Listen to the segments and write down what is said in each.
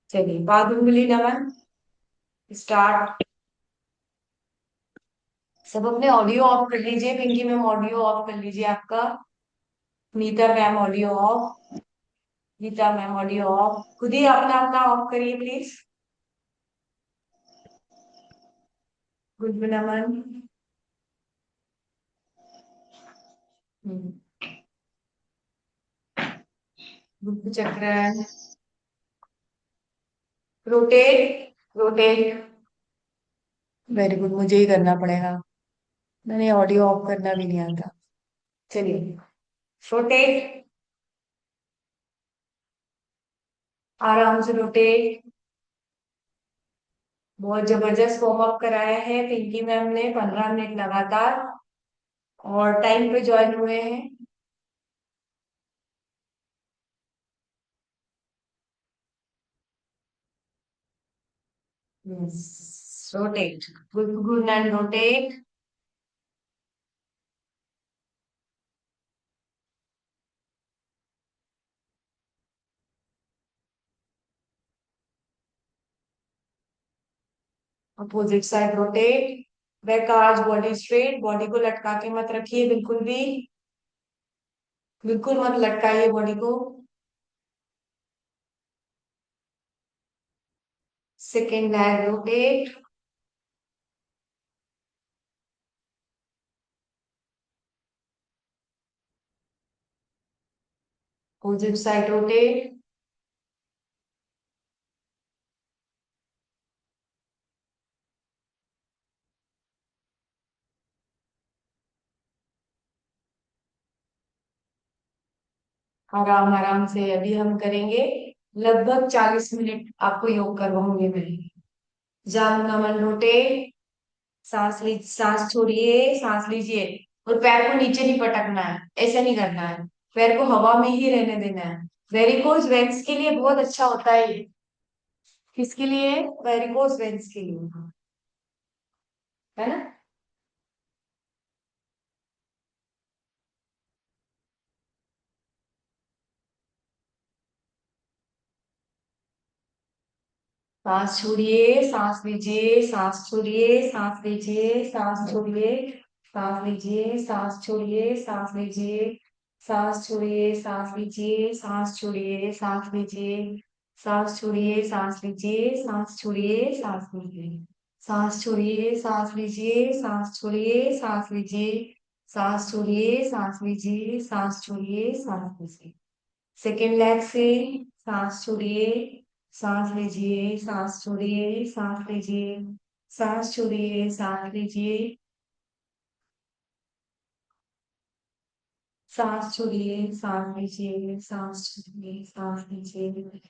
चलिए, बादुंगली नमन स्टार्ट। सब अपने ऑडियो ऑफ कर लीजिए। पिंकी मैम ऑडियो ऑफ कर लीजिए आपका। Neeta ma'am audio off. Geeta ma'am audio off. खुद ही अपना अपना ऑफ करिए please. Good Naman. Good chakra. Rotate rotate. Very good, मुझे ही करना पड़ेगा। मैंने ऑडियो ऑफ करना भी नहीं आता। चलिए, रोटेट। आराम से रोटेट। बहुत जबरदस्त वार्म अप कराया है पिंकी मैम ने, 15 मिनट लगातार। और टाइम पे ज्वाइन हुए हैं। Yes. Rotate. Good, good and rotate. Opposite side rotate. Back arch, body straight. Body को लटका के मत रखिए बिल्कुल भी। बिल्कुल मत लटकाइए बॉडी को। Second lag rotate. Opposite side rotate. आराम आराम से अभी हम करेंगे। लगभग 40 मिनट आपको योग करवाऊंगी मैं। जानु नमन रोटेट। सांस ली, सांस छोड़िए, सांस लीजिए। और पैर को नीचे नहीं पटकना है, ऐसा नहीं करना है। पैर को हवा में ही रहने देना है। वेरिकोज वेन्स के लिए बहुत अच्छा होता है ये। किसके लिए? वेरिकोज वेन्स के लिए, है ना। सांस छोड़िए, सांस लीजिए, सांस छोड़िए, सांस लीजिए, सांस छोड़िए, सांस लीजिए, सांस छोड़िए, सांस लीजिए, सांस छोड़िए, सांस लीजिए, सांस छोड़िए, सांस लीजिए, सांस छोड़िए, सांस लीजिए, सांस छोड़िए, सांस लीजिए, सांस छोड़िए, सांस लीजिए, सांस छोड़िए, सांस लीजिए, सांस छोड़िए, सांस लीजिए, सांस छोड़िए, सांस लीजिए। सेकेंड लेग से सांस छोड़िए, सांस लीजिए, सांस छोड़िए, सांस लीजिए, सांस छोड़िए, सांस लीजिए, सांस छोड़िए, सांस लीजिए, सांस छोड़िए, सांस लीजिए,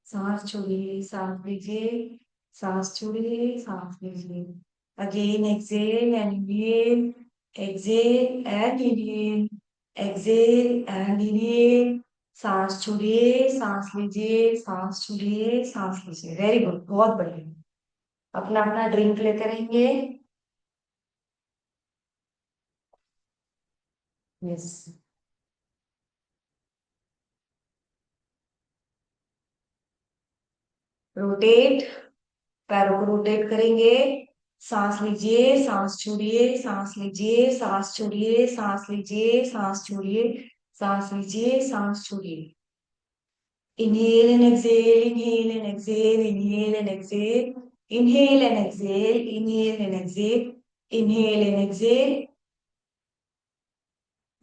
सांस छोड़िए, सांस लीजिए, सांस छोड़िए, सांस लीजिए। Again exhale and inhale, exhale and inhale, exhale and inhale. सांस छोड़िए, सांस लीजिए, सांस छोड़िए, सांस लीजिए। वेरी गुड, बहुत बढ़िया। अपना अपना ड्रिंक लेते रहेंगे। यस। रोटेट। पैरों को रोटेट करेंगे। सांस लीजिए, सांस छोड़िए, सांस लीजिए, सांस छोड़िए, सांस लीजिए, सांस छोड़िए, सांस लीजिए, सांस छोड़िए। Inhale and exhale, inhale and exhale, inhale and exhale, inhale and exhale, inhale and exhale, inhale and exhale.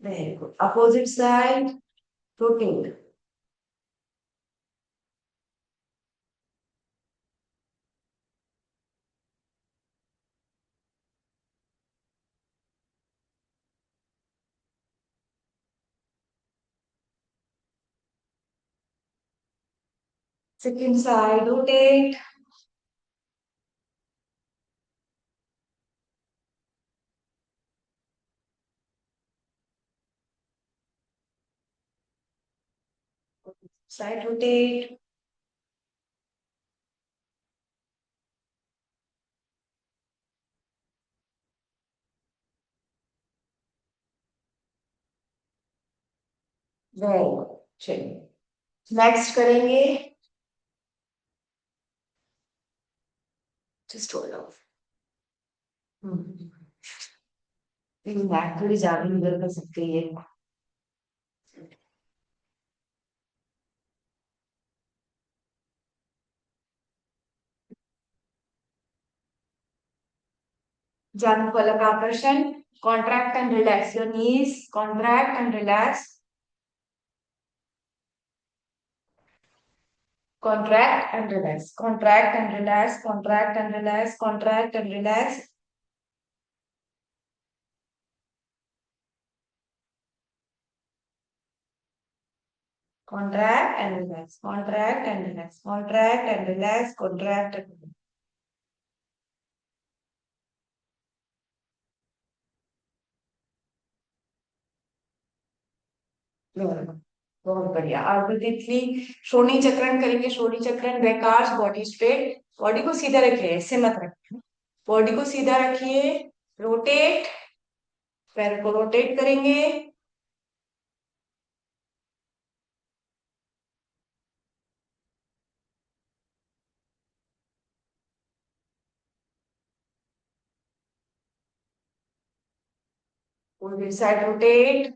Very good. Opposite side, rotate. Second side, rotate. Side rotate. Very good. चलिए, नेक्स्ट करेंगे। Just hold on. Back थोड़ी ज्यादा निकल कर सकती है। जानु फलक आकर्षण। Contract and relax your knees. Contract and relax. Contract and relax. Contract and relax. Contract and relax. Contract and relax. Contract and relax. Contract and relax. Contract and relax. Contract and relax. बहुत बढ़िया। अर्ध तितली। श्रोणी चक्रण करेंगे। श्रोणी चक्रण बैकाश body straight. Body को सीधा रखिए, ऐसे मत रखिए। बॉडी को सीधा रखिए। रोटेट। पैर को रोटेट करेंगे। Side rotate.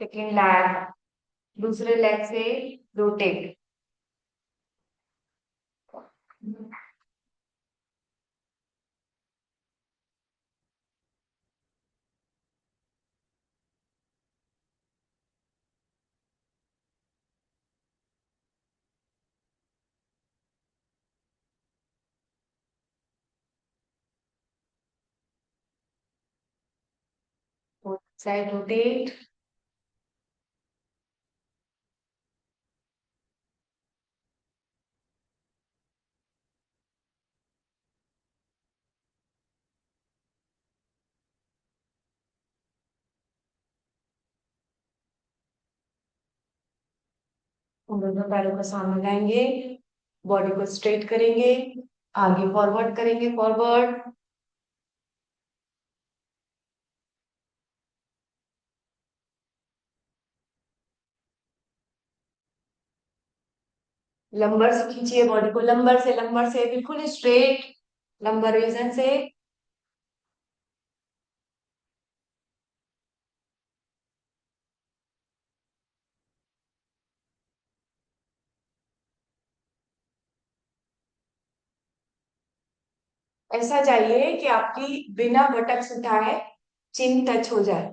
Second lag. दूसरे लेग से रोटेट। Side rotate. दोनों पैरों को सामने लाएंगे। बॉडी को स्ट्रेट करेंगे। आगे फॉरवर्ड करेंगे, फॉरवर्ड। लंबर से खींचिए बॉडी को, लंबर से बिल्कुल स्ट्रेट। लंबर रीजन से। ऐसा चाहिए कि आपकी बिना बटक्स उठाए चिन टच हो जाए।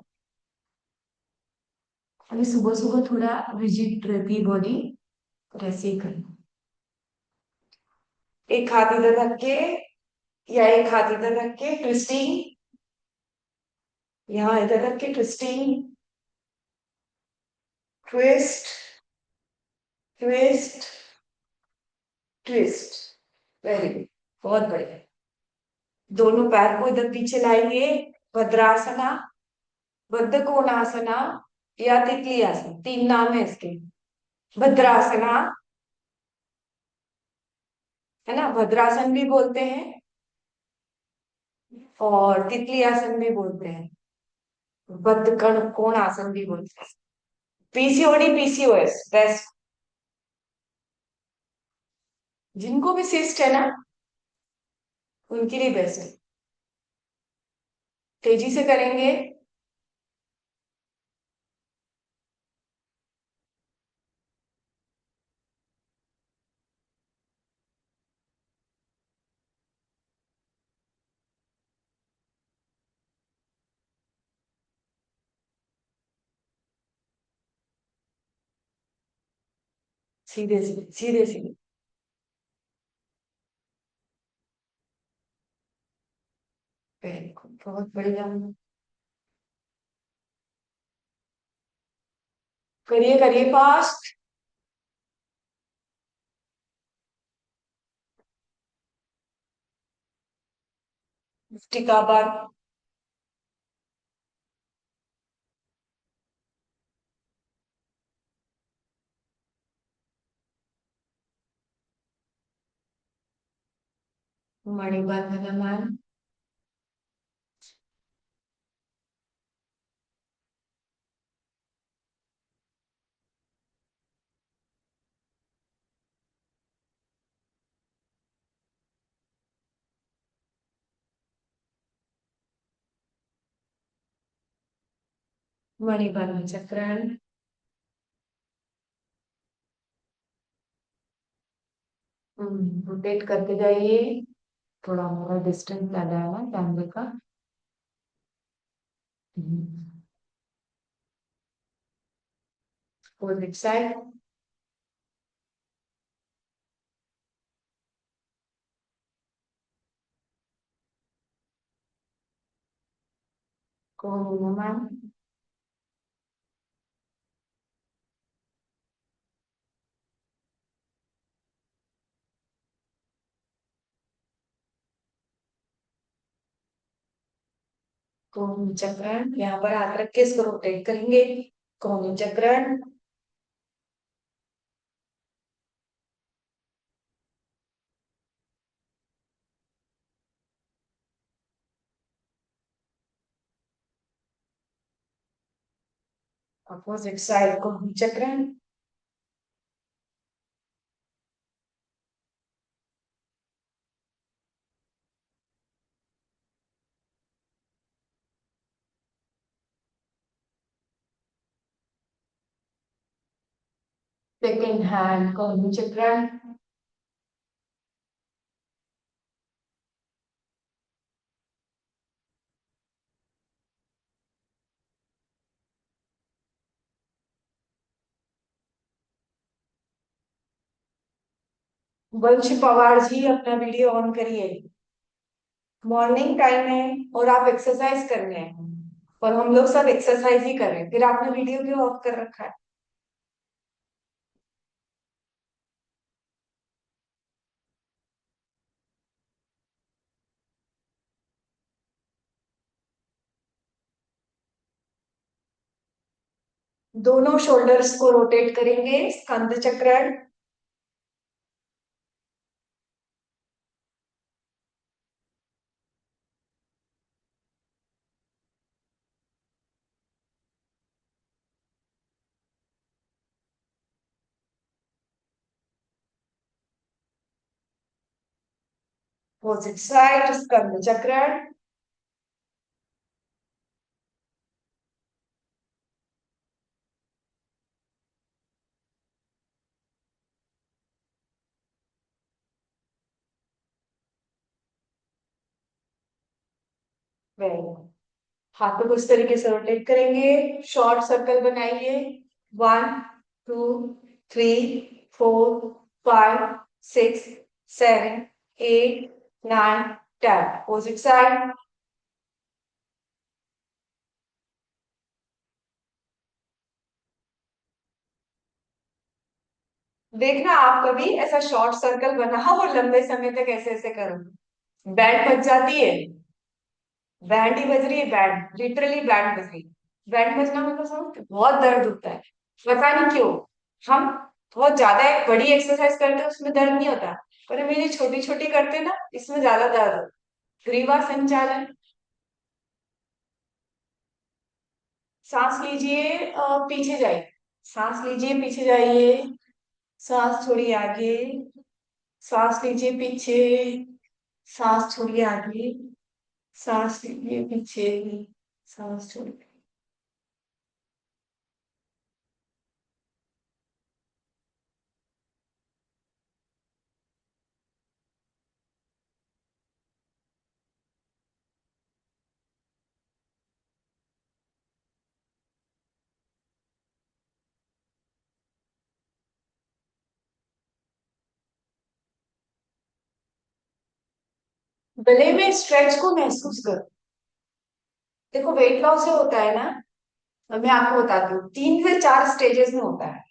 अभी सुबह सुबह थोड़ा रिजिड रहती है बॉडी, और ऐसे ही करना। एक हाथ इधर रख के, या एक हाथ इधर रख के ट्विस्टिंग। यहाँ इधर रख के twisting. Twist. Twist. Twist. Very good. बहुत बढ़िया। दोनों पैर को इधर पीछे लाएंगे। भद्रासना, बद्ध कोणासना, या तितली आसन, तीन नाम है इसके। भद्रासना, है ना, भद्रासन भी बोलते हैं और तितली आसन भी बोलते हैं। बद्ध कोण आसन भी बोलते हैं। PCOD PCOS best. जिनको भी सिस्ट है ना, उनके लिए बेस्ट है। तेजी से करेंगे। सीधे सीधे सीधे सीधे। वेरी गुड, बहुत बढ़िया। करिए करिए फास्ट। टिकाबान। मणिबंधनम। मणिबंधन चक्रण। रोटेट करते जाइए। थोड़ा हमारा डिस्टेंस ज्यादा है ना कैमरे का। Opposite side. कोण। कोण चक्रण, यहाँ पर हाथ रख के इसको रोटेट करेंगे। कोण चक्रण। अपोजिट साइड कोण चक्रण। सेकेंड हैंड कोण चक्रण। वंश पवार जी अपना वीडियो ऑन करिए। मॉर्निंग टाइम है और आप एक्सरसाइज कर रहे हैं, और हम लोग सब एक्सरसाइज ही कर रहे हैं, फिर आपने वीडियो क्यों ऑफ कर रखा है? दोनों शोल्डर्स को रोटेट करेंगे, स्कंद चक्रण। अपोजिट साइड स्कंद चक्रण। Very good. हाथों को इस तरीके से रोटेट करेंगे, शॉर्ट सर्कल बनाइए। 1 2 3 4 5 6 7 8 9 10। Opposite side. देखना आप कभी ऐसा शॉर्ट सर्कल बनाओ और लंबे समय तक ऐसे ऐसे करो। बैंड बज जाती है। बैंड ही बज रही है, बैंड लिटरली बैंड बज रही है। बैंड बजना मतलब समझ, बहुत दर्द होता है। पता नहीं क्यों। हम बहुत ज्यादा एक बड़ी एक्सरसाइज करते हैं उसमें दर्द नहीं होता, पर हम ये छोटी छोटी करते हैं ना, इसमें ज्यादा दर्द होता है। ग्रीवा संचालन। सांस लीजिए, पीछे जाइए। सांस लीजिए, पीछे जाइए। सांस छोड़िए आगे। सांस लीजिए पीछे। सांस छोड़िए आगे। सांस लीजिए पीछे। सांस छोड़िए। गले में स्ट्रेच को महसूस करो। देखो वेट लॉस जो होता है ना, मैं आपको बताती हूँ, 3 से 4 स्टेजेस में होता है।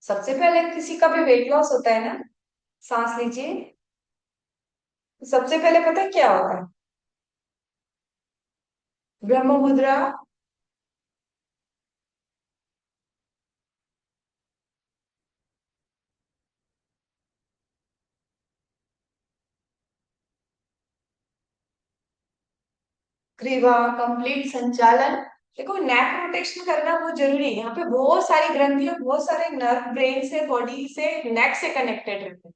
सबसे पहले किसी का भी वेट लॉस होता है ना, सांस लीजिए। तो सबसे पहले पता है क्या होता है? ब्रह्म मुद्रा। ग्रीवा, कंप्लीट संचालन। देखो नेक रोटेशन करना बहुत जरूरी है, यहाँ पे बहुत सारी ग्रंथि और बहुत सारे नर्व ब्रेन से बॉडी से नेक से कनेक्टेड रहते हैं।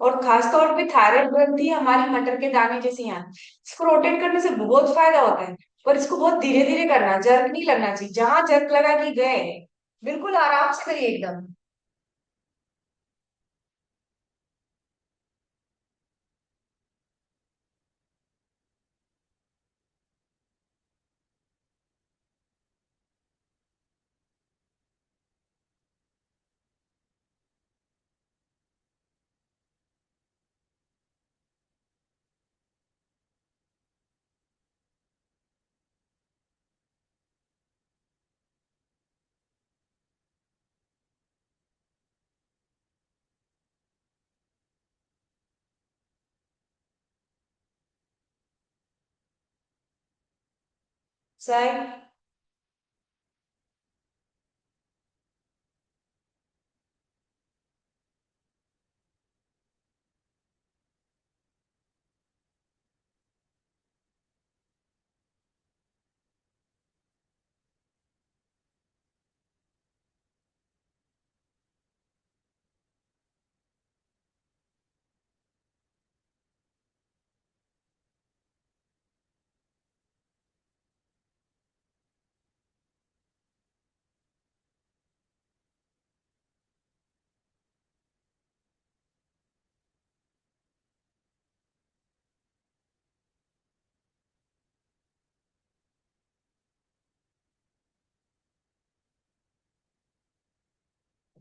और खासतौर पे थायराइड ग्रंथि हमारी मटर के दाने जैसी यहाँ, इसको रोटेट करने से बहुत फायदा होता है। पर इसको बहुत धीरे धीरे करना, जर्क नहीं लगना चाहिए, जहां जर्क लगा कि गए, बिल्कुल आराम से करिए एकदम। सही।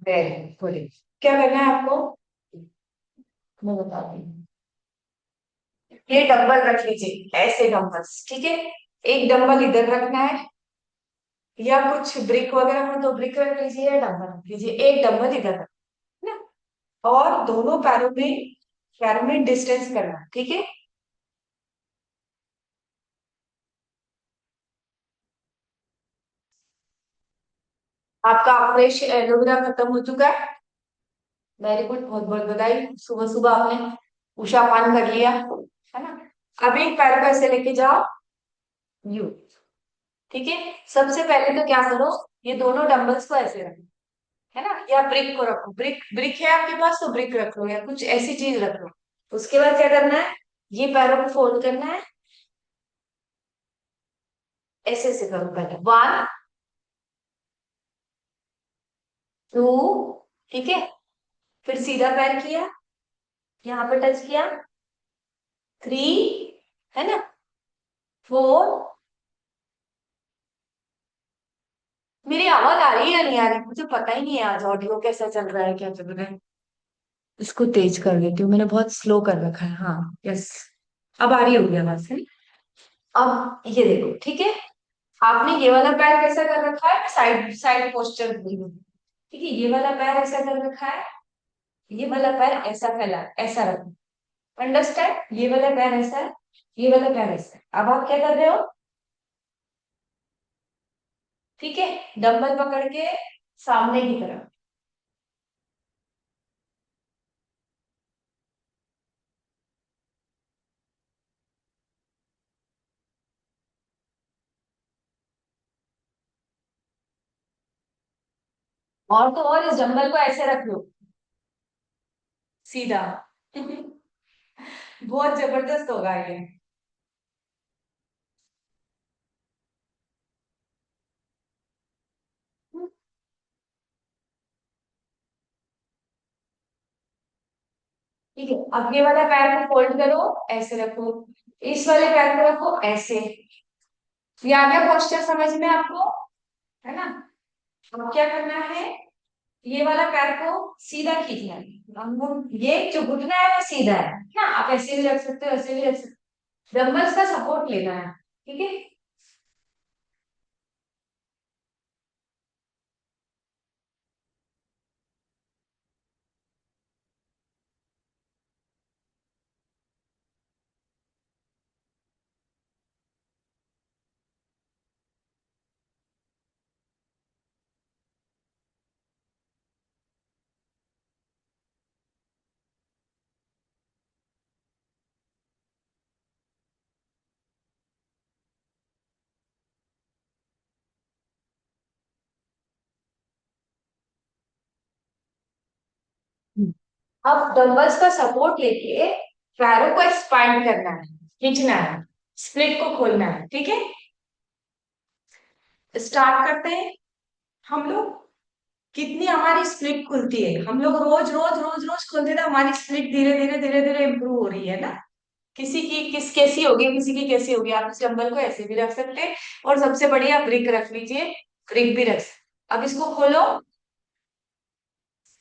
Very good. क्या करना है आपको, मैं बताती हूँ। ये डंबल रख लीजिए, ऐसे डंबल्स, ठीक है। एक डंबल इधर रखना है, या कुछ ब्रिक वगैरह हो तो ब्रिक रख लीजिए या डंबल रख लीजिए, एक डंबल इधर रख ना। और दोनों पैरों में डिस्टेंस करना, ठीक है। आपका ऑपरेशन एलोवेरा खत्म हो चुका है। वेरी गुड, बहुत बहुत बधाई, सुबह सुबह आपने उषा पान कर लिया, है ना। अब एक पैर को ऐसे लेके जाओ, यू, ठीक है। सबसे पहले तो क्या करो, ये दोनों डंबल्स को ऐसे रखो, है ना, या ब्रिक को रखो, ब्रिक ब्रिक है आपके पास तो ब्रिक रख लो या कुछ ऐसी चीज रख लो। उसके बाद क्या करना है, ये पैरों को फोल्ड करना है, ऐसे ऐसे करो पहले, 1 2, ठीक है। फिर सीधा पैर किया, यहाँ पे टच किया, 3, है ना, 4। मेरी आवाज आ रही है या नहीं आ रही, मुझे पता ही नहीं है आज ऑडियो कैसा चल रहा है, क्या चल रहा है। इसको तेज कर देती हूँ, मैंने बहुत स्लो कर रखा है, हाँ यस। अब आ रही होगी आवाज, है ना? अब ये देखो, ठीक है। आपने ये वाला पैर कैसा कर रखा है, साइड साइड पोस्चर, ठीक है। ये वाला पैर ऐसा कर रखा है, ये वाला पैर ऐसा फैला है, ऐसा रखो, अंडरस्टैंड। ये वाला पैर ऐसा है, ये वाला पैर ऐसा है। अब आप क्या कर रहे हो, ठीक है, डंबल पकड़ के सामने की तरफ, और तो और इस डंबल को ऐसे रख लो, सीधा। बहुत जबरदस्त होगा ये। ठीक है, अब ये वाला पैर को फोल्ड करो, ऐसे रखो, इस वाले पैर को रखो ऐसे। ये आ गया पोस्चर समझ में आपको, है ना। अब क्या करना है, ये वाला पैर को सीधा खींचना है, हम ये जो घुटना है वो सीधा है ना, आप ऐसे भी रख सकते हो, ऐसे भी रख सकते हो, डंबल्स का सपोर्ट लेना है, ठीक है। अब डंबल्स का सपोर्ट लेके पैरों को एक्सपांड करना है, खींचना है, स्प्लिट को खोलना है। ठीक है, स्टार्ट करते हैं हम लोग। कितनी हमारी स्प्लिट खुलती है, हम लोग रोज रोज रोज रोज खोलते थे, हमारी स्प्लिट धीरे धीरे धीरे धीरे इंप्रूव हो रही है ना। किसी की किस कैसी होगी, किसी की कैसी होगी। आप इस डंबल को ऐसे भी रख सकते हैं, और सबसे बढ़िया ब्रिक रख लीजिए, ब्रिक भी रख अब इसको खोलो,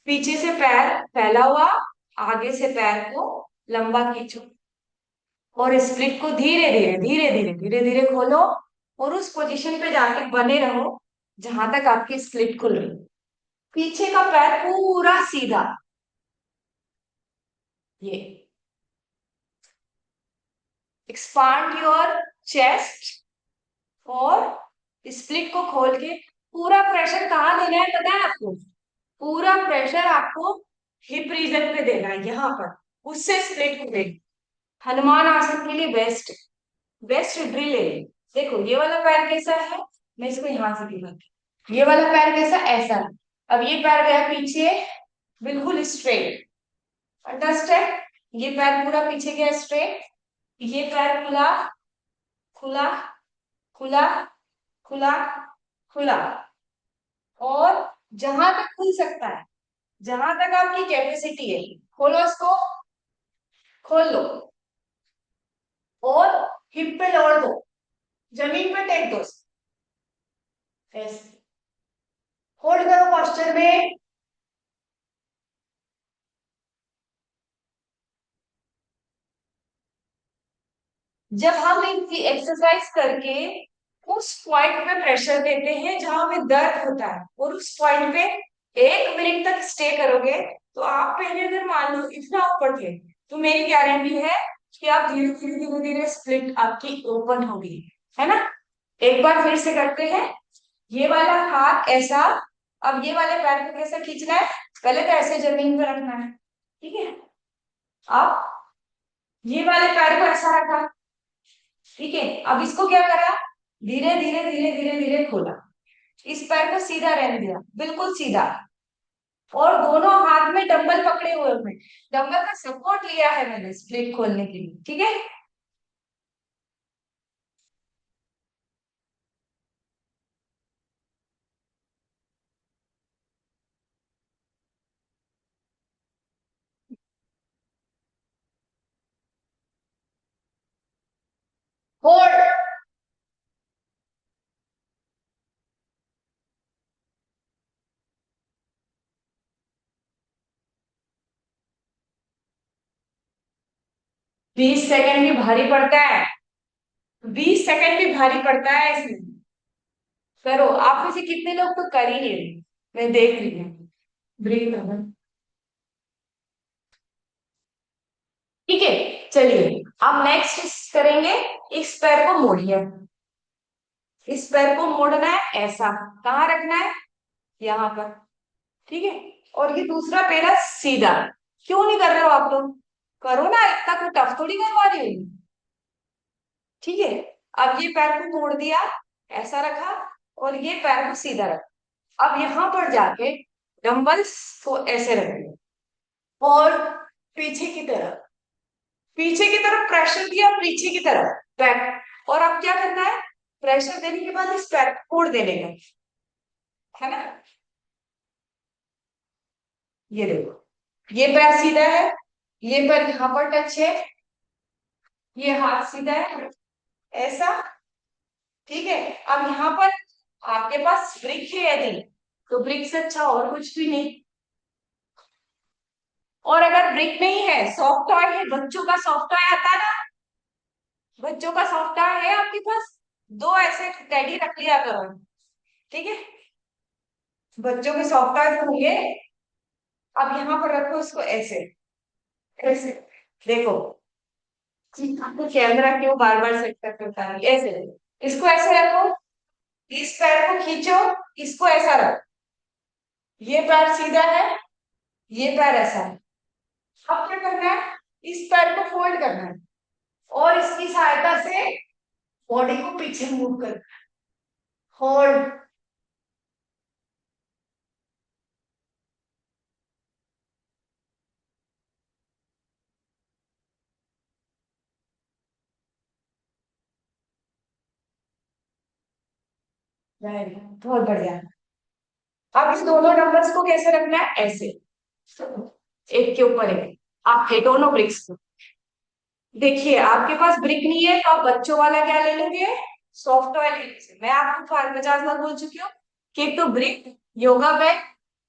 पीछे से पैर फैला हुआ, आगे से पैर को लंबा खींचो, और स्प्लिट को धीरे धीरे धीरे धीरे धीरे धीरे खोलो, और उस पोजीशन पे जाके बने रहो जहां तक आपकी स्प्लिट खुल रही। पीछे का पैर पूरा सीधा, ये एक्सपांड योर चेस्ट, और स्प्लिट को खोल के पूरा प्रेशर कहाँ देना है पता है आपको? पूरा प्रेशर आपको हिप रीजन पे देना है, यहाँ पर। उससे स्प्लिट खुलेगी। हनुमान आसन के लिए बेस्ट, बेस्ट ड्रिल है। देखो ये वाला पैर कैसा है, मैं इसको यहां से दिखाती हूँ। ये वाला पैर कैसा, ऐसा है। अब ये पैर गया पीछे, बिल्कुल स्ट्रेट, अंडरस्टैंड। ये पैर पूरा पीछे गया स्ट्रेट, ये पैर खुला, खुला, खुला, खुला, खुला, और जहां तक खुल सकता है, जहां तक आपकी कैपेसिटी है, खोलो इसको, खोल लो, और हिप पे लोड दो, जमीन पे टेक दो, ऐसे होल्ड करो पोस्चर में। जब हम एक्सरसाइज करके उस पॉइंट पे प्रेशर देते हैं जहां हमें दर्द होता है, और उस पॉइंट पे 1 मिनट तक स्टे करोगे, तो आप पहले अगर मान लो इतना ऊपर थे, तो मेरी गारंटी है कि आप धीरे धीरे धीरे धीरे स्प्लिट आपकी ओपन होगी, है ना। एक बार फिर से करते हैं। ये वाला हाथ ऐसा, अब ये वाले पैर को कैसे खींचना है, पहले तो ऐसे जमीन पे रखना है, ठीक है। अब ये वाले पैर को ऐसा रखा, ठीक है। अब इसको क्या करा, धीरे धीरे धीरे धीरे धीरे खोला, इस पैर को सीधा रहने दिया, बिल्कुल सीधा, और दोनों हाथ में डंबल पकड़े हुए हैं, डंबल का सपोर्ट लिया है मैंने स्प्लिट खोलने के लिए, ठीक है। होल्ड, 20 सेकंड भी भारी पड़ता है, 20 सेकंड भी भारी पड़ता है इसमें। करो, आप में से कितने लोग तो कर ही नहीं रहे, मैं देख रही हूँ। ब्रेक करना, ठीक है। चलिए, अब नेक्स्ट करेंगे, इस पैर को मोड़िए, इस पैर को मोड़ना है ऐसा, कहाँ रखना है, यहाँ पर, ठीक है। और ये दूसरा पैर है सीधा। क्यों नहीं कर रहे हो आप लोग, करो ना, इतना कोई टफ थोड़ी करवा रही हो, ठीक है। अब ये पैर को मोड़ दिया, ऐसा रखा, और ये पैर को सीधा रखा। अब यहाँ पर जाके डंबल्स को ऐसे रखेंगे, और पीछे की तरफ, पीछे की तरफ प्रेशर दिया, पीछे की तरफ बैक, और अब क्या करना है, प्रेशर देने के बाद इस पैर को मोड़ देने का, है ना। ये देखो, ये पैर सीधा है, ये पैर यहाँ पर टच है, ये हाथ सीधा है, ऐसा, ठीक है। अब यहाँ पर आपके पास ब्रिक है यदि, तो ब्रिक से अच्छा और कुछ भी नहीं। और अगर ब्रिक नहीं है, सॉफ्ट टॉय है, बच्चों का सॉफ्ट टॉय आता है ना, बच्चों का सॉफ्ट टॉय है आपके पास, दो ऐसे टेडी रख लिया करो, ठीक है। बच्चों के सॉफ्ट टॉय होंगे, अब यहाँ पर रखो इसको ऐसे, ऐसे, देखो, आपको कैमरा क्यों बार बार सेट करके बता रही, ऐसे, इसको ऐसे रखो, इस पैर को खींचो, इसको ऐसा रखो, ये पैर सीधा है, ये पैर ऐसा है। अब क्या करना है, इस पैर को फोल्ड करना है, और इसकी सहायता से बॉडी को पीछे मूव कर, होल्ड, वेरी गुड, बहुत बढ़िया। अब इस दोनों नंबर्स को कैसे रखना है, ऐसे एक के ऊपर एक। आप ये दोनों ब्रिक्स को देखिए, आपके पास ब्रिक नहीं है तो आप बच्चों वाला क्या ले लोगे, सॉफ्ट ऑयल ले लीजिए। मैं आपको 50 बार बोल चुकी हूँ कि एक तो ब्रिक, योगा बैग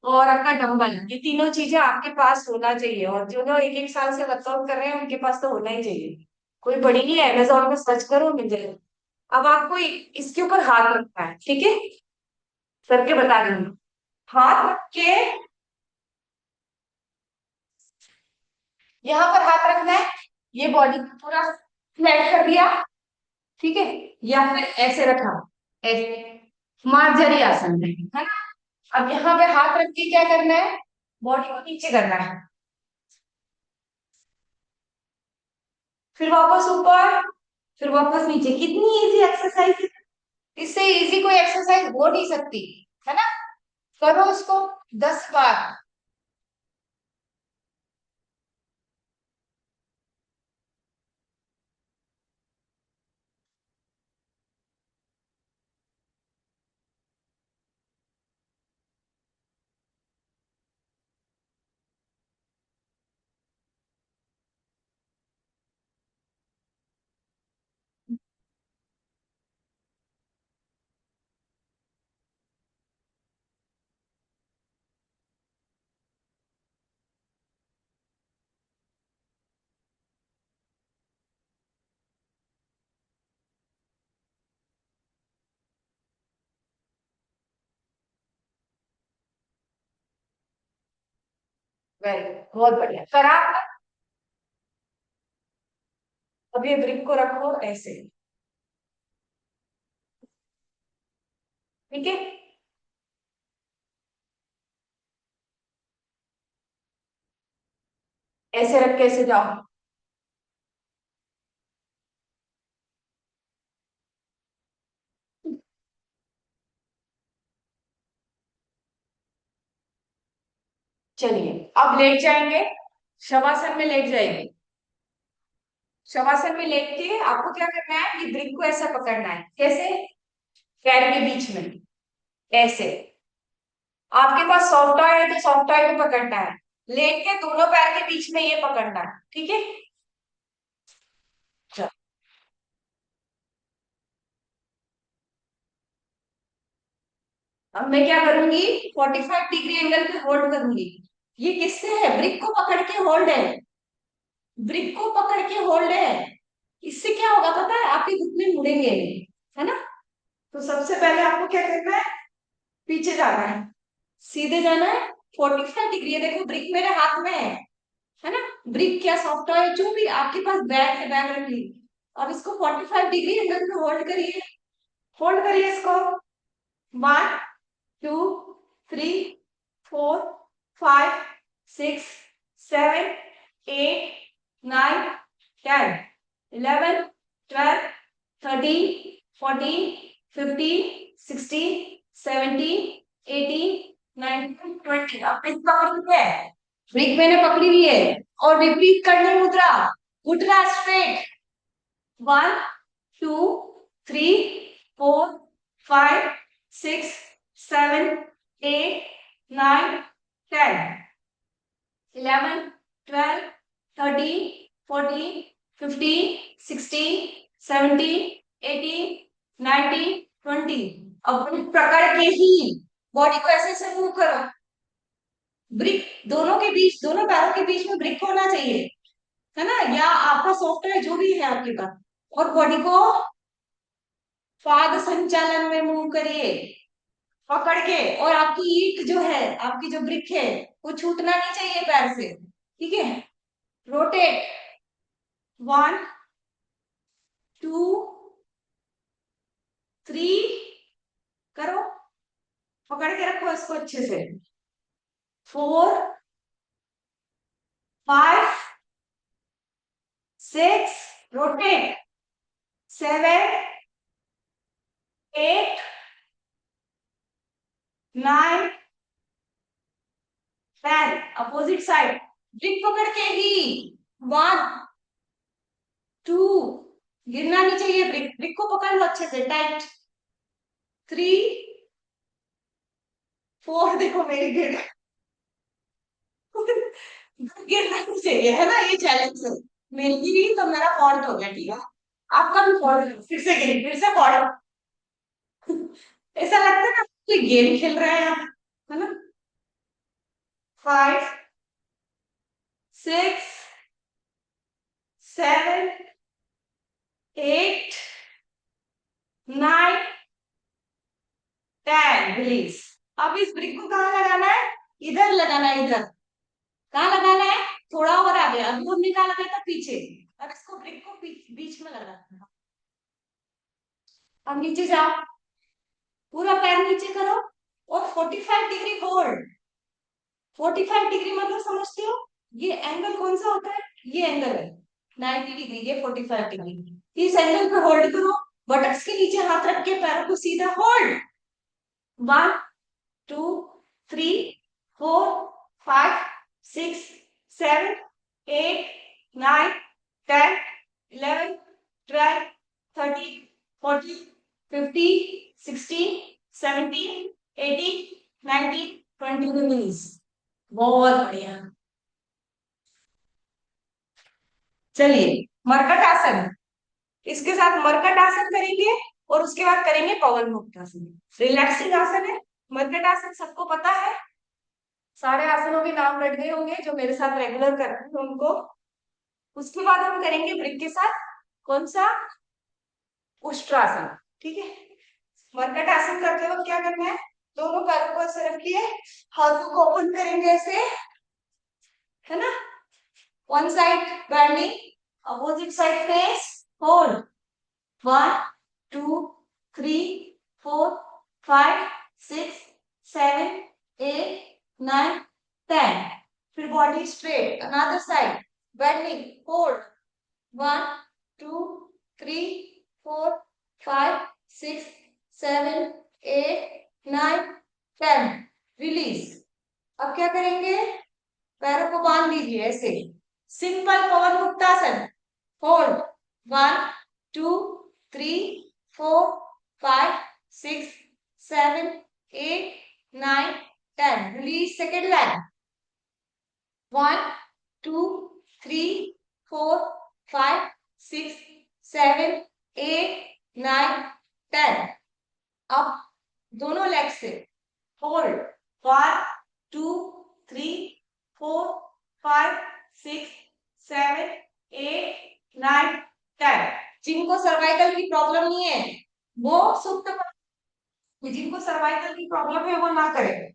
और अपना डंबल, ये तीनों चीजें आपके पास होना चाहिए। और जो लोग 1-1 साल से वर्कआउट कर रहे हैं उनके पास तो होना ही चाहिए। कोई बड़ी नहीं है, अमेजोन में सर्च करो मिल जाएगा। अब आपको इसके ऊपर हाथ रखना है, ठीक है, करके बता रही हूँ। हाथ रख के यहाँ पर हाथ रखना है, ये बॉडी पूरा फ्लैट कर दिया, ठीक है, या फिर ऐसे रखा, ऐसे मार्जरी आसन है ना। अब यहाँ पे हाथ रख के क्या करना है, बॉडी को नीचे करना है, फिर वापस ऊपर, फिर वापस नीचे। कितनी इजी एक्सरसाइज है, इससे इजी कोई एक्सरसाइज हो नहीं सकती, है ना। करो उसको 10 बार। वेरी गुड, बहुत बढ़िया करा आपने। अब ये ब्रिक को रखो ऐसे, ठीक है, ऐसे रख के ऐसे जाओ। चलिए, अब लेट जाएंगे, शवासन में लेट जाएंगे। शवासन में लेट के आपको क्या करना है, ये ब्रिक को ऐसा पकड़ना है, कैसे, पैर के बीच में, ऐसे। आपके पास सॉफ्ट टॉय है तो सॉफ्ट टॉय को पकड़ना है, लेट के दोनों पैर के बीच में ये पकड़ना है, ठीक है। चलो, अब मैं क्या करूंगी, 45 डिग्री एंगल पे होल्ड करूंगी। ये किससे है, ब्रिक को पकड़ के होल्ड है, ब्रिक को पकड़ के होल्ड है। इससे क्या होगा पता है, आपके घुटने मुड़ेंगे नहीं, है ना। तो सबसे पहले आपको क्या करना है, पीछे जाना है, सीधे जाना है, 45 डिग्री। ये देखो ब्रिक मेरे हाथ में है ना। ब्रिक क्या सॉफ्ट टॉय जो भी आपके पास बैग है, बैग रख ली। अब इसको 45 डिग्री एंगल पे होल्ड करिए, होल्ड करिए इसको। 1 2 3 4 5 6 7 8 9 10 11 12 13 14 15 16 17 18 19 20। अब ब्रिक पकड़ी है, ब्रिक मैंने पकड़ी हुई है। और रिपीट करनी मुद्रा, उठना स्ट्रेट। 1 2 3 4 5 6 7 8 9 10 11 12 13 14 15 16 17 18 19 20। अब ब्रिक पकड़ के ही बॉडी को ऐसे ऐसे मूव करो। ब्रिक दोनों के बीच, दोनों पैरों के बीच में ब्रिक होना चाहिए, है ना, या आपका सॉफ्टवेयर जो भी है आपके पास। और बॉडी को पाद संचालन में मूव करिए, पकड़ के। और आपकी ईट जो है, आपकी जो ब्रिक है, वो छूटना नहीं चाहिए पैर से, ठीक है। रोटेट, 1 2 3, करो, पकड़ के रखो इसको अच्छे से। 4 5 6, रोटेट, 7 8 9 10, अपोजिट साइड, ब्रिक पकड़ के ही। 1 2, गिरना नहीं चाहिए, ब्रिक ब्रिक को पकड़ लो अच्छे से टाइट। 3 फोर देखो मेरी गिर गिरना नहीं चाहिए है ना, ये चैलेंज है। मेरी गिरी तो मेरा फॉल्ट हो गया, ठीक है। आपका भी फॉल्ट है, फिर से गिरी, फिर से फॉल्ट। ऐसा लगता है ना कोई गेम खेल रहा है यहाँ पे, है ना। 5, 6, 7, 8, 9, 10 रिलीज। अब इस ब्रिक को कहाँ लगाना है? इधर लगाना है, इधर। कहाँ लगाना है? थोड़ा और आगे, अभी हमने कहाँ लगाया था? पीछे। अब इसको ब्रिक को बीच में लगाना है। अब नीचे जाओ, पूरा पैर नीचे करो, और 45 डिग्री होल्ड। 45 डिग्री मतलब समझते हो? ये एंगल कौन सा होता है? ये एंगल है 90 डिग्री, ये 45 डिग्री। इस एंगल पे होल्ड करो, बटक्स के नीचे हाथ रख के पैरों को सीधा होल्ड। 1, 2, 3, 4, 5, 6, 7, 8, 9, 10, 11, 12, 13, 14, 15, 16, 17, 18, 19, 20 रिलीज। बहुत बढ़िया। चलिए, मरकट आसन। इसके साथ मरकट आसन करेंगे, और उसके बाद करेंगे पवन मुक्त आसन। रिलैक्सिंग आसन है। मरकट आसन सबको पता है, सारे आसनों के नाम रट गए होंगे जो मेरे साथ रेगुलर कर रहे हैं उनको। उसके बाद हम करेंगे ब्रिक के साथ कौन सा? उष्ट्रासन। ठीक है। मरकट आसन करते वक्त क्या करना है? दोनों पैरों को ऐसे रखिए, हाथों को ओपन करेंगे ऐसे, है ना। One side bending, opposite side face, hold. 1, 2, 3, 4, 5, 6, 7, 8, 9, 10। फिर body straight, another side bending, hold. 1, 2, 3, 4, 5, 6, 7, 8, 9, 10 release. अब क्या करेंगे? पैरों को बांध लीजिए ऐसे, सिंपल पवन muktasana. Hold. 1, 2, 3, 4, 5, 6, 7, 8, 9, 10 release. Second line. 1, 2, 3, 4, 5, 6, 7, 8, 9, 10। अब दोनों लेग से होल्ड। 1, 2, 3, 4, 5, 6, 7, 8, 9, 10। जिनको सर्वाइकल की प्रॉब्लम नहीं है वो सुप्त, जिनको सर्वाइकल की प्रॉब्लम है वो ना करें।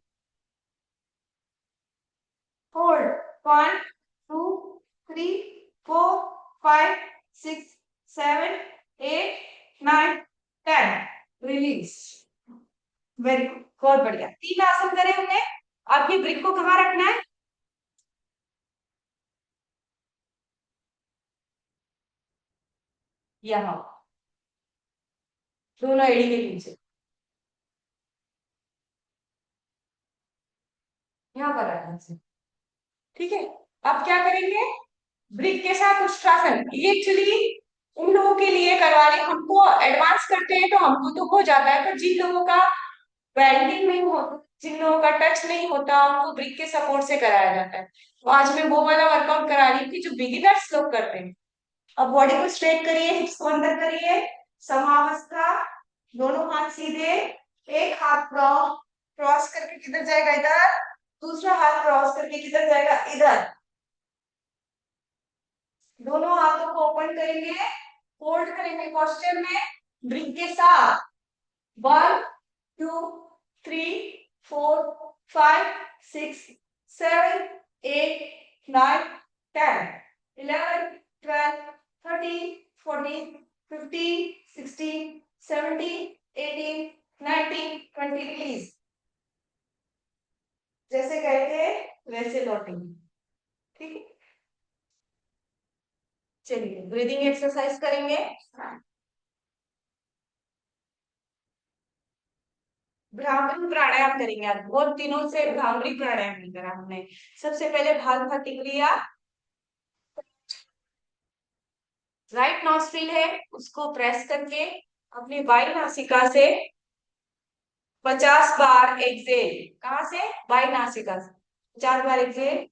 होल्ड। 1, 2, 3, 4, 5, 6, 7, 8, 9, 10 रिलीज। वेरी गुड, बहुत बढ़िया। तीन आसन करे हमने। अब ये ब्रिक को कहाँ रखना है? यहाँ, दोनों एड़ी के नीचे, यहाँ पर रखना है। ठीक है। अब क्या करेंगे? ब्रिक के साथ उष्ट्रासन। ये एक्चुअली उन लोगों के लिए करवा रहे हैं, हमको एडवांस करते हैं तो हमको तो हो जाता है, पर जिन लोगों का बैंडिंग नहीं होता, जिन लोगों का टच नहीं होता, उनको ब्रिक के सपोर्ट से कराया जाता है। तो आज मैं वो वाला वर्कआउट करा रही हूँ कि जो बिगिनर्स लोग करते हैं। अब बॉडी को स्ट्रेट करिए, हिप्स को अंदर करिए, समावस्था, दोनों हाथ सीधे। एक हाथ क्रॉस करके किधर जाएगा? इधर। दूसरा हाथ क्रॉस करके किधर जाएगा? इधर। दोनों हाथों को ओपन करेंगे, होल्ड करेंगे पोस्चर में ब्रिक के साथ। 1, 2, 3, 4, 5, 6, 7, 8, 9, 10। 11, 12, 13, 14, 15, 16, 17, 18, 19, 20 रिलीज। जैसे गए थे वैसे लौटेंगे। ठीक है। चलिए ब्रीदिंग एक्सरसाइज करेंगे। भ्रामरी प्राणायाम करेंगे आज, बहुत दिनों से भ्रामरी प्राणायाम नहीं करा हमने। सबसे पहले भाग भटिक लिया, राइट नॉस्ट्रिल है उसको प्रेस करके अपनी बाई नासिका से 50 बार एक्सेल, कहाँ से? बाई नासिका से। 50 बार एक्सेल।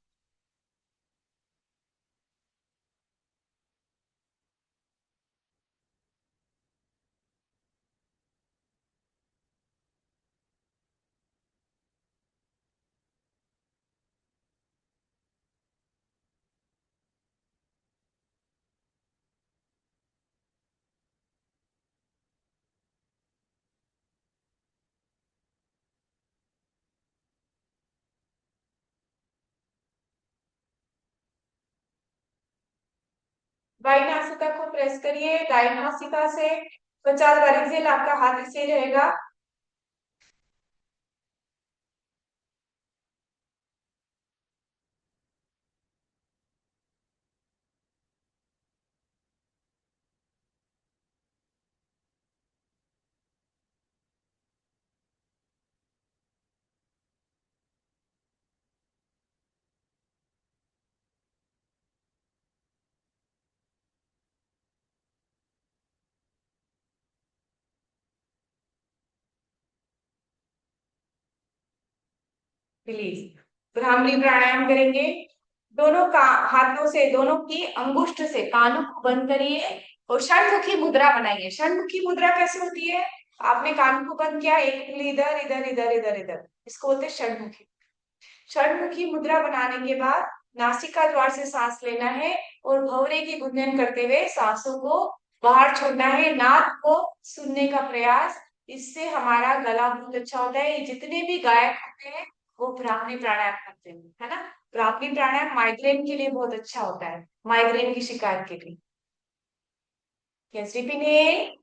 बाई नासिका को प्रेस करिए, दाई नासिका से 50 बार एक्सेल, आपका हाथ ऐसे रहेगा। प्लीज। भ्रामरी प्राणायाम करेंगे। दोनों का हाथों से, दोनों की अंगुष्ठ से कानों को बंद करिए और षणमुखी मुद्रा बनाइए। षणमुखी मुद्रा कैसे होती है? आपने कानों को बंद किया, एक उंगली इधर इधर इधर इधर इधर, इसको बोलते हैं षणमुखी। षणमुखी मुद्रा बनाने के बाद नासिका द्वार से सांस लेना है और भंवरे की गुंजन करते हुए सांसों को बाहर छोड़ना है। नाक को सुनने का प्रयास, इससे हमारा गला बहुत अच्छा होता है। ये जितने भी गायक होते हैं वो भ्रामरी प्राणायाम करते हैं, है ना। भ्रामरी प्राणायाम माइग्रेन के लिए बहुत अच्छा होता है, माइग्रेन की शिकायत के लिए। Yes, repeat.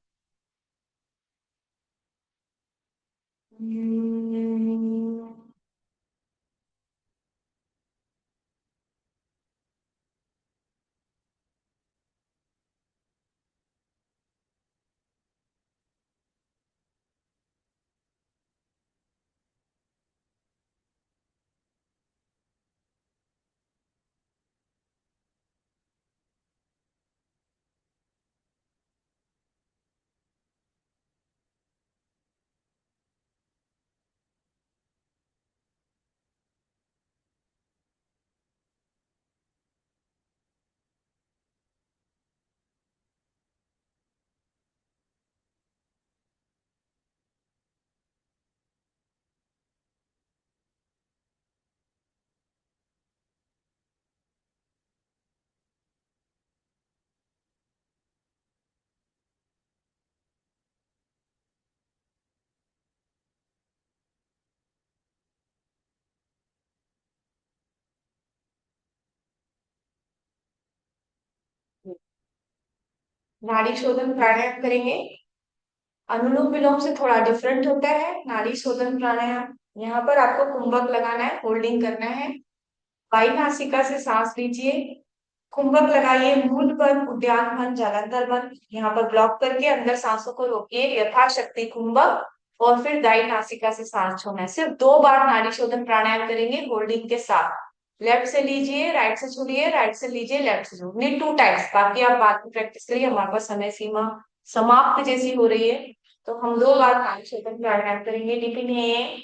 नाड़ी शोधन प्राणायाम करेंगे। अनुलोम विलोम से थोड़ा डिफरेंट होता है नाड़ी शोधन प्राणायाम। यहाँ पर आपको कुंभक लगाना है, होल्डिंग करना है। बाई नासिका से सांस लीजिए, कुंभक लगाइए मूल पर, उद्यान बन, जालंधर बन, यहाँ पर ब्लॉक करके अंदर सांसों को रोकिए यथाशक्ति कुंभक, और फिर दाई नासिका से सांस छोड़ना है। सिर्फ 2 बार नाड़ी शोधन प्राणायाम करेंगे होल्डिंग के साथ। लेफ्ट से लीजिए, राइट से छोड़िए, राइट से लीजिए, लेफ्ट से छोड़िए, 2 टाइम्स। बाकी आप बाद में प्रैक्टिस करिए, हमारे पास समय सीमा समाप्त जैसी हो रही है। तो हम 2 बार नाड़ी शोधन प्राणायाम करेंगे। डीपी में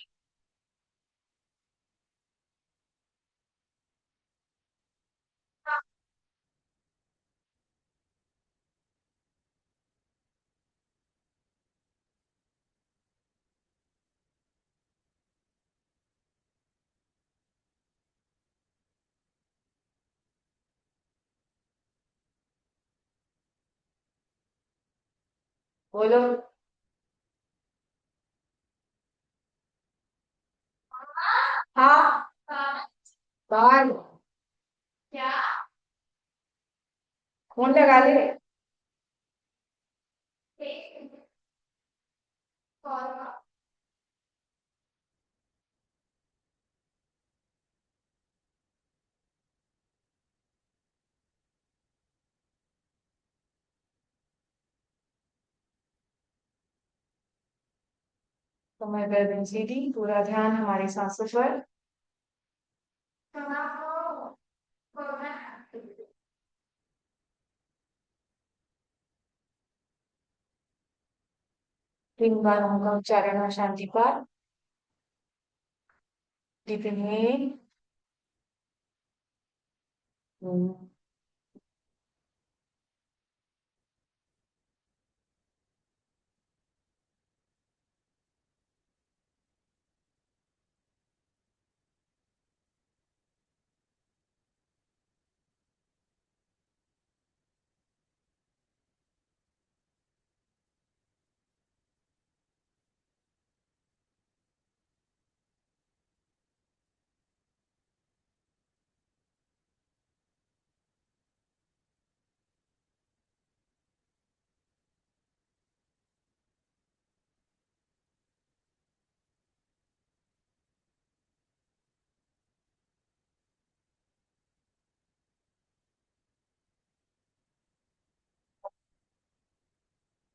बोलो। हाँ, बाहर। फोन लगा ले। समय गर्दन सीधी, पूरा ध्यान हमारी सांसों पर। 3 बार ओम का उच्चारण और शांति पाठ। टिफिन में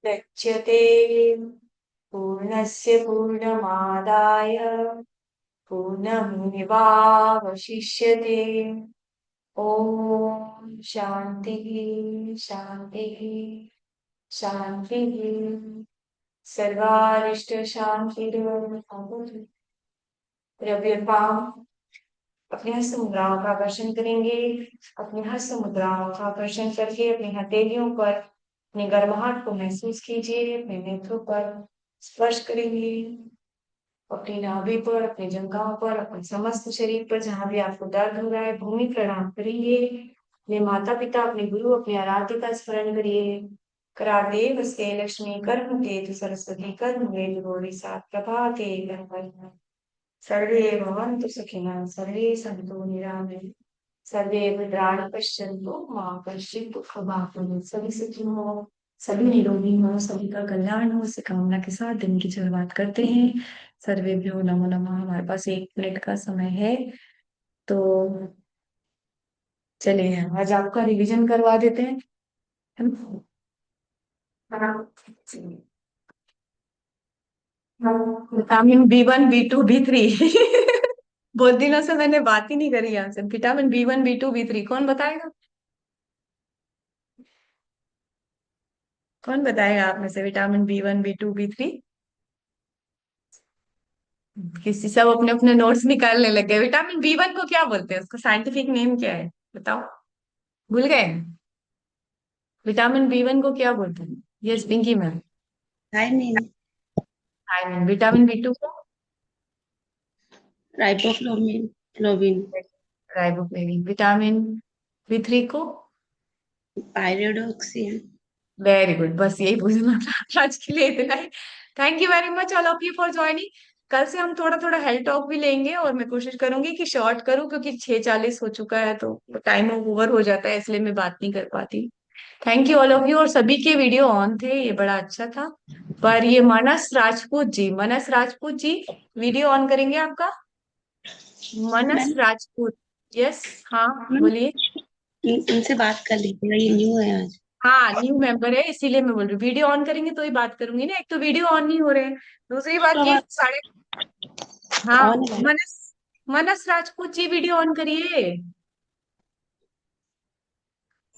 गच्छते। पूर्णस्य पूर्णमादाय पूर्णमेवावशिष्यते। ओम शांति शांति शांति। सर्वारिष्ट शांति। द्रव्यपाम अपने हस्त मुद्राओं का आकर्षण करेंगे। अपने हस्त मुद्राओं का आकर्षण करके अपनी हथेलियों पर अपनी गर्माहट को महसूस कीजिए। अपने नेत्रों पर स्पर्श करेंगे। अपनी नाभि पर, अपने जंघाओं पर, अपने समस्त शरीर पर जहां भी आपको दर्द हो रहा है, भूमि प्रणाम करेंगे। अपने माता पिता, अपने गुरु, अपने आराध्य का स्मरण करिए। कराते वस्ते लक्ष्मी कर्म केतु सरस्वती कर्म वेद गौरी सात प्रभाते। सर्वे भवन्तु सुखिनः, सर्वे सन्तु निरामया, सर्वे भद्राणि पश्यन्तु मा कश्चित् दुःखभाग् भवेत्। सभी सुखी हो, सभी निरोगी हो, सभी का कल्याण हो, इस कामना के साथ दिन की शुरुआत करते हैं। सर्वेभ्यो नमो नमः। हमारे पास 1 मिनट का समय है, तो चलिए आज आपका रिवीजन करवा देते हैं, है ना? Vitamin B1 B2 B3। बहुत दिनों से मैंने बात ही नहीं करी यहाँ से। विटामिन B1 B2 B3 कौन बताएगा? कौन बताएगा आप में से विटामिन B1 B2 B3? किसी सब अपने अपने नोट्स निकालने लग गए। विटामिन B1 को क्या बोलते हैं? उसका साइंटिफिक नेम क्या है, बताओ। भूल गए? विटामिन B1 को क्या बोलते हैं? Yes Pinky ma'am. Thiamine. Thiamine. Vitamin B2 को? Riboflavin flavin. Riboflavin. Vitamin B3 को? पायरिडोक्सिन। Very good. बस यही पूछना था आज के लिए, इतना ही। Thank you very much all of you for joining. कल से हम थोड़ा थोड़ा हेल्थ टॉक भी लेंगे, और मैं कोशिश करूंगी कि शॉर्ट करूं, क्योंकि 6:40 हो चुका है तो टाइम ओवर हो जाता है, इसलिए मैं बात नहीं कर पाती। Thank you all of you. और सभी के वीडियो ऑन थे, ये बड़ा अच्छा था। पर ये मनस राजपूत जी वीडियो ऑन करेंगे आपका? मनस मैम राजपूत। यस। हाँ, मैम बोलिए। उनसे बात कर लीजिएगा, ये न्यू है आज। हाँ, न्यू मेंबर है, इसीलिए मैं बोल रही हूँ वीडियो ऑन करेंगे तो ही बात करूंगी ना। एक तो वीडियो ऑन नहीं हो रहे हैं, दूसरी बात तो ये अब साढ़े। हाँ। ऑन है। मनस मनस राजपूत जी वीडियो ऑन करिए।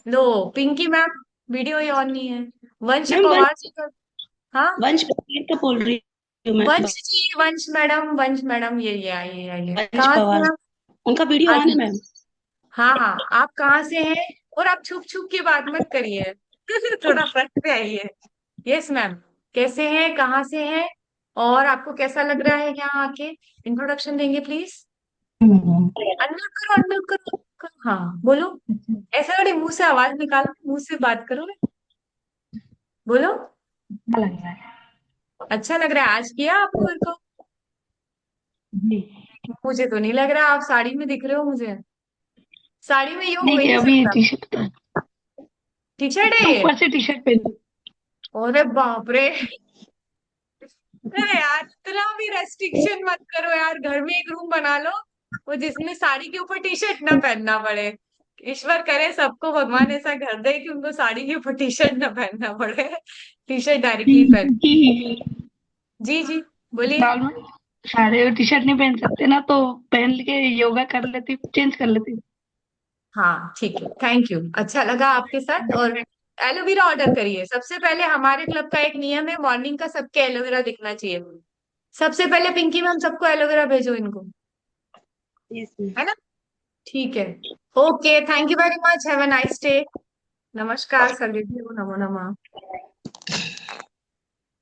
लो, पिंकी मैम वीडियो ही ऑन नहीं है। वंश मैम पवार जी का। हाँ। वंश पटेल का बोल रही हूँ मैं। वंश जी, वंश मैडम, ये आइए आइए। वंश कहाँ से पवार, हैं आप? उनका वीडियो ऑन है आइए। मैम। हाँ हाँ, आप कहाँ से हैं? और आप छुप छुप के बात मत करिए। थोड़ा फ्रंट पे आइए। Yes ma'am. कैसे हैं, कहाँ से हैं, और आपको कैसा लग रहा है यहाँ आके? इंट्रोडक्शन देंगे प्लीज। अनम्यूट करो, अनम्यूट करो, हाँ बोलो। ऐसे बड़े मुंह से आवाज निकालो, मुंह से बात करो। बोलो। अच्छा लग रहा है। अच्छा लग रहा है? आज किया आपने मेरे को? जी। मुझे तो नहीं लग रहा, आप साड़ी में दिख रहे हो मुझे। साड़ी में योग हो नहीं ही कि नहीं अभी सकता। टी शर्ट था। टी शर्ट है ये? ऊपर से टी शर्ट पहनी। अरे बाप रे। अरे यार, इतना भी रेस्ट्रिक्शन मत करो यार। घर में एक रूम बना लो, वो जिसमें साड़ी के ऊपर टी शर्ट ना पहनना पड़े। ईश्वर करे सबको भगवान ऐसा घर दे कि उनको साड़ी के ऊपर टी शर्ट ना पहनना पड़े। टी शर्ट डायरेक्टली पहन। क्योंकि जी जी, बोलिए। नॉर्मल सारे टी शर्ट नहीं पहन सकते ना, तो पहन के योगा कर लेती, चेंज कर लेती। हाँ ठीक है, थैंक यू, अच्छा लगा आपके साथ। और एलोवेरा ऑर्डर करिए। सबसे पहले हमारे क्लब का एक नियम है, मॉर्निंग का सबके एलोवेरा दिखना चाहिए। सबसे पहले पिंकी मैम सबको एलोवेरा भेजो इनको। Yes ma'am. है ना? ठीक है। Okay, thank you very much, have a nice day. नमस्कार सर्वे, नमो नमः।